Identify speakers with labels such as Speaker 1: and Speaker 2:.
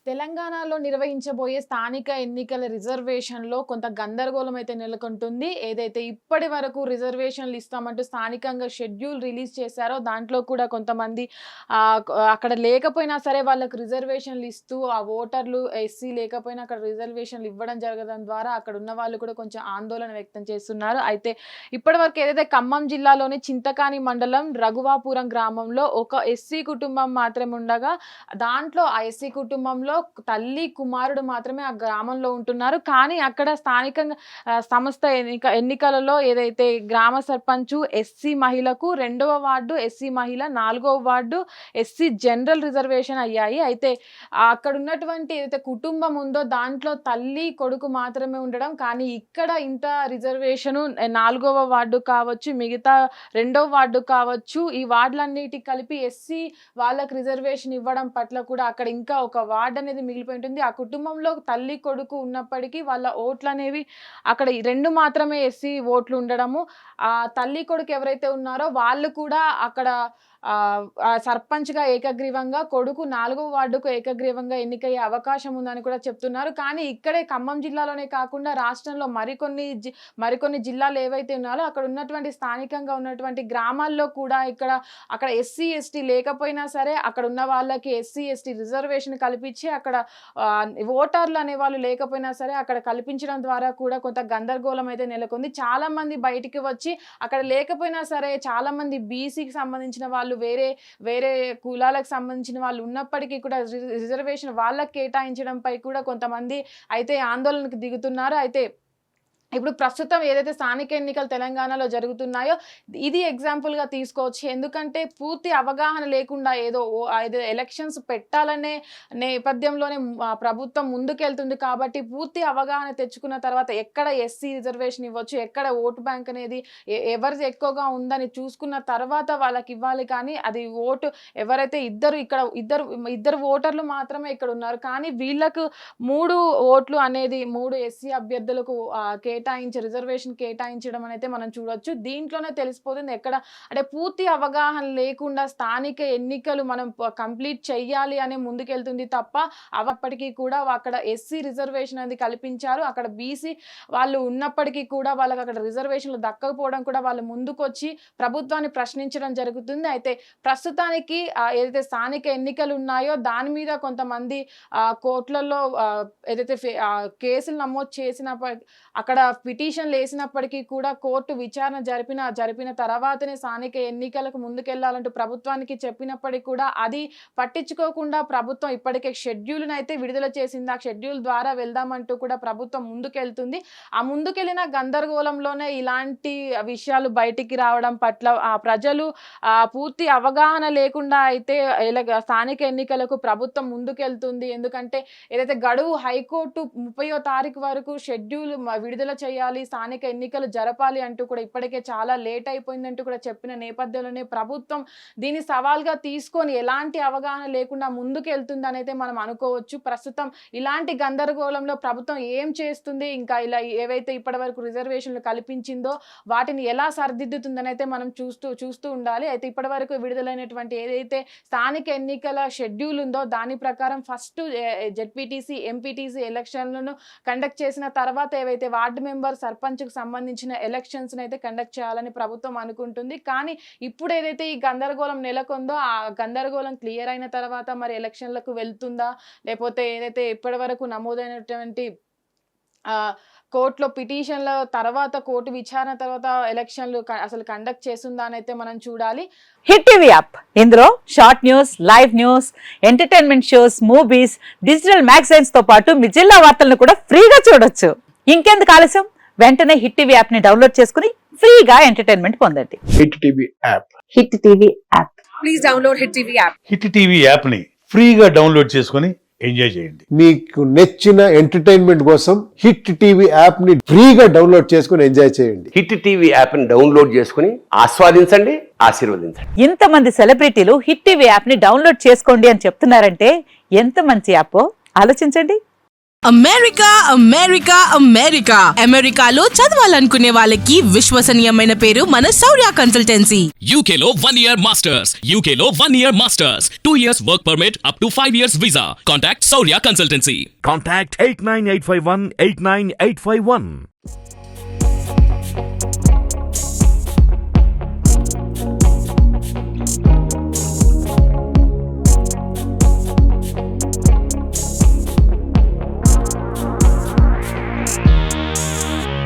Speaker 1: తెలంగాణలో నిర్వహించబోయే స్థానిక ఎన్నికల రిజర్వేషన్‌లో కొంత గందరగోళం అయితే నెలకొంటుంది. ఏదైతే ఇప్పటి వరకు రిజర్వేషన్‌లు ఇస్తామంటూ స్థానికంగా షెడ్యూల్ రిలీజ్ చేశారో దాంట్లో కూడా కొంతమంది అక్కడ లేకపోయినా సరే వాళ్ళకి రిజర్వేషన్‌లు ఇస్తూ ఆ ఓటర్లు ఎస్సీ లేకపోయినా అక్కడ రిజర్వేషన్‌లు ఇవ్వడం జరగడం ద్వారా అక్కడ ఉన్న వాళ్ళు కూడా కొంచెం ఆందోళన వ్యక్తం చేస్తున్నారు. అయితే ఇప్పటివరకు ఏదైతే ఖమ్మం జిల్లాలోని చింతకాని మండలం రఘువాపురం గ్రామంలో ఒక ఎస్సీ కుటుంబం మాత్రమే ఉండగా దాంట్లో ఆ ఎస్సీ కుటుంబంలో తల్లి కుమారుడు మాత్రమే ఆ గ్రామంలో ఉంటున్నారు. కానీ అక్కడ స్థానికంగా సంస్థ ఎన్నికలలో ఏదైతే గ్రామ సర్పంచు ఎస్సీ మహిళకు 2వ వార్డు ఎస్సీ మహిళ, 4వ వార్డు ఎస్సీ జనరల్ రిజర్వేషన్ అయ్యాయి. అయితే అక్కడ ఉన్నటువంటి ఏదైతే కుటుంబం ఉందో దాంట్లో తల్లి కొడుకు మాత్రమే ఉండడం, కానీ ఇక్కడ ఇంత రిజర్వేషను 4వ వార్డు కావచ్చు, మిగతా 2వ వార్డు కావచ్చు, ఈ వార్డులన్నిటికి కలిపి ఎస్సీ వాళ్ళకి రిజర్వేషన్ ఇవ్వడం పట్ల కూడా అక్కడ ఇంకా ఒక వార్డు అనేది మిగిలిపోయి ఉంటుంది. ఆ కుటుంబంలో తల్లి కొడుకు ఉన్నప్పటికీ వాళ్ళ ఓట్లు అనేవి అక్కడ 2 మాత్రమే ఎస్సీ ఓట్లు ఉండడము, ఆ తల్లి కొడుకు ఎవరైతే ఉన్నారో వాళ్ళు కూడా అక్కడ సర్పంచ్‌గా ఏకగ్రీవంగా, కొడుకు 4వ వార్డుకు ఏకగ్రీవంగా ఎన్నికయ్యే అవకాశం ఉందని కూడా చెప్తున్నారు. కానీ ఇక్కడే ఖమ్మం జిల్లాలోనే కాకుండా రాష్ట్రంలో మరికొన్ని జిల్లాలు ఏవైతే ఉన్నాయో అక్కడ ఉన్నటువంటి స్థానికంగా ఉన్నటువంటి గ్రామాల్లో కూడా అక్కడ ఎస్సీ, ఎస్టీ లేకపోయినా సరే అక్కడ ఉన్న వాళ్ళకి ఎస్సీ, ఎస్టీ రిజర్వేషన్ కల్పించి అక్కడ ఓటర్లు అనేవాళ్ళు లేకపోయినా సరే అక్కడ కల్పించడం ద్వారా కూడా కొంత గందరగోళం అయితే నెలకొంది. చాలా మంది బయటికి వచ్చి అక్కడ లేకపోయినా సరే చాలా మంది బీసీకి సంబంధించిన వాళ్ళు వేరే కులాలకు సంబంధించిన వాళ్ళు ఉన్నప్పటికీ కూడా రిజర్వేషన్ వాళ్ళకి కేటాయించడంపై కూడా కొంతమంది అయితే ఆందోళనకు దిగుతున్నారు. అయితే ఇప్పుడు ప్రస్తుతం ఏదైతే స్థానిక ఎన్నికలు తెలంగాణలో జరుగుతున్నాయో ఇది ఎగ్జాంపుల్‌గా తీసుకోవచ్చు. ఎందుకంటే పూర్తి అవగాహన లేకుండా ఏదో ఎలక్షన్స్ పెట్టాలనే నేపథ్యంలోనే ప్రభుత్వం ముందుకెళ్తుంది కాబట్టి పూర్తి అవగాహన తెచ్చుకున్న తర్వాత ఎక్కడ ఎస్సీ రిజర్వేషన్ ఇవ్వచ్చు, ఎక్కడ ఓటు బ్యాంక్ అనేది ఎవరిది ఎక్కువగా ఉందని చూసుకున్న తర్వాత వాళ్ళకి ఇవ్వాలి. కానీ అది ఓటు ఎవరైతే ఇద్దరు ఓటర్లు మాత్రమే ఇక్కడ ఉన్నారు. కానీ వీళ్ళకు 3 ఓట్లు అనేది 3 ఎస్సీ అభ్యర్థులకు రిజర్వేషన్ కేటాయించడం అనేది మనం చూడొచ్చు. దీంట్లోనే తెలిసిపోతుంది ఎక్కడ అంటే పూర్తి అవగాహన లేకుండా స్థానిక ఎన్నికలు మనం కంప్లీట్ చెయ్యాలి అని ముందుకెళ్తుంది తప్ప అప్పటికీ కూడా అక్కడ ఎస్సీ రిజర్వేషన్ అనేది కల్పించారు. అక్కడ బీసీ వాళ్ళు ఉన్నప్పటికీ కూడా వాళ్ళకి అక్కడ రిజర్వేషన్లు దక్కకపోవడం కూడా వాళ్ళు ముందుకొచ్చి ప్రభుత్వాన్ని ప్రశ్నించడం జరుగుతుంది. అయితే ప్రస్తుతానికి ఏదైతే స్థానిక ఎన్నికలు ఉన్నాయో దాని మీద కొంతమంది కోర్టులలో ఏదైతే కేసులు నమోదు చేసిన అక్కడ పిటిషన్లు వేసినప్పటికీ కూడా కోర్టు విచారణ జరిపిన తర్వాతనే స్థానిక ఎన్నికలకు ముందుకెళ్లాలంటూ ప్రభుత్వానికి చెప్పినప్పటికీ కూడా అది పట్టించుకోకుండా ప్రభుత్వం ఇప్పటికే షెడ్యూల్ను అయితే విడుదల చేసింది. ఆ షెడ్యూల్ ద్వారా వెళ్దామంటూ కూడా ప్రభుత్వం ముందుకెళ్తుంది. ఆ ముందుకెళ్లిన గందరగోళంలోనే ఇలాంటి విషయాలు బయటికి రావడం పట్ల ప్రజలు పూర్తి అవగాహన లేకుండా అయితే స్థానిక ఎన్నికలకు ప్రభుత్వం ముందుకెళ్తుంది. ఎందుకంటే ఏదైతే గడువు హైకోర్టు 30వ తారీఖు వరకు షెడ్యూల్ విడుదల చేయాలి, స్థానిక ఎన్నికలు జరపాలి అంటూ కూడా ఇప్పటికే చాలా లేట్ అయిపోయిందంటూ కూడా చెప్పిన నేపథ్యంలోనే ప్రభుత్వం దీన్ని సవాల్గా తీసుకొని ఎలాంటి అవగాహన లేకుండా ముందుకెళ్తుందని అయితే మనం అనుకోవచ్చు. ప్రస్తుతం ఇలాంటి గందరగోళంలో ప్రభుత్వం ఏం చేస్తుంది, ఇంకా ఇలా ఏవైతే ఇప్పటివరకు రిజర్వేషన్లు కల్పించిందో వాటిని ఎలా సరిదిద్దుతుందని అయితే మనం చూస్తూ ఉండాలి. అయితే ఇప్పటివరకు విడుదలైనటువంటి ఏదైతే స్థానిక ఎన్నికల షెడ్యూల్ ఉందో దాని ప్రకారం ఫస్ట్ జెడ్పీటీసీ, ఎంపీటీసీ ఎలక్షన్లను కండక్ట్ చేసిన తర్వాత ఏవైతే వార్డు మెంబర్, సర్పంచ్‌కు సంబంధించిన ఎలక్షన్స్ అయితే కండక్ట్ చేయాలని ప్రభుత్వం అనుకుంటుంది. కానీ ఇప్పుడు ఏదైతే ఈ గందరగోళం నెలకొందో ఆ గందరగోళం క్లియర్ అయిన తర్వాత మరి ఎలక్షన్లకు వెళ్తుందా, లేకపోతే ఏదైతే ఇప్పటివరకు నమోదైనటువంటి కోర్టులో పిటిషన్ల తర్వాత కోర్టు విచారణ తర్వాత ఎలక్షన్లు అసలు కండక్ట్ చేస్తుందా అని అయితే మనం చూడాలి.
Speaker 2: హిట్ టీవీ యాప్ ఇందులో short news, live news, entertainment shows, movies, digital magazines తో పాటు మీ జిల్లా వార్తలను కూడా ఫ్రీగా చూడొచ్చు. ఇంకెందుకు ఆలస్యం, వెంటనే హిట్ టీవీ యాప్ ని డౌన్లోడ్ చేసుకుని ఫ్రీగా ఎంటర్టైన్మెంట్ పొందండి.
Speaker 3: Hit TV app.
Speaker 2: Hit TV app.
Speaker 4: Please download hit TV app.
Speaker 5: Hit TV app ని ఫ్రీగా డౌన్లోడ్ చేసుకుని ఎంజాయ్ చేయండి.
Speaker 3: మీకు నచ్చిన ఎంటర్టైన్మెంట్ కోసం హిట్ టీవీ యాప్ ని ఫ్రీగా డౌన్లోడ్ చేసుకుని ఎంజాయ్ చేయండి.
Speaker 6: హిట్ టీవీ యాప్ ని డౌన్లోడ్ చేసుకుని ఆస్వాదించండి, ఆశీర్వదించండి.
Speaker 2: ఇంతమంది సెలబ్రిటీలు హిట్ టీవీ యాప్ ని డౌన్లోడ్ చేసుకోండి అని చెప్తున్నారంటే ఎంత మంచి యాప్ ఆలోచించండి.
Speaker 7: అమెరికా అమెరికా అమెరికా అమెరికాలో చదవాలనుకునే వాళ్ళకి విశ్వసనీయమైన పేరు మన శౌర్య consultancy.
Speaker 8: UK Law 1 Year Masters. UK Law 1 Year Masters. 2 years work permit up to 5 years visa. Contact Saurya Consultancy.
Speaker 9: Contact 89851 89851.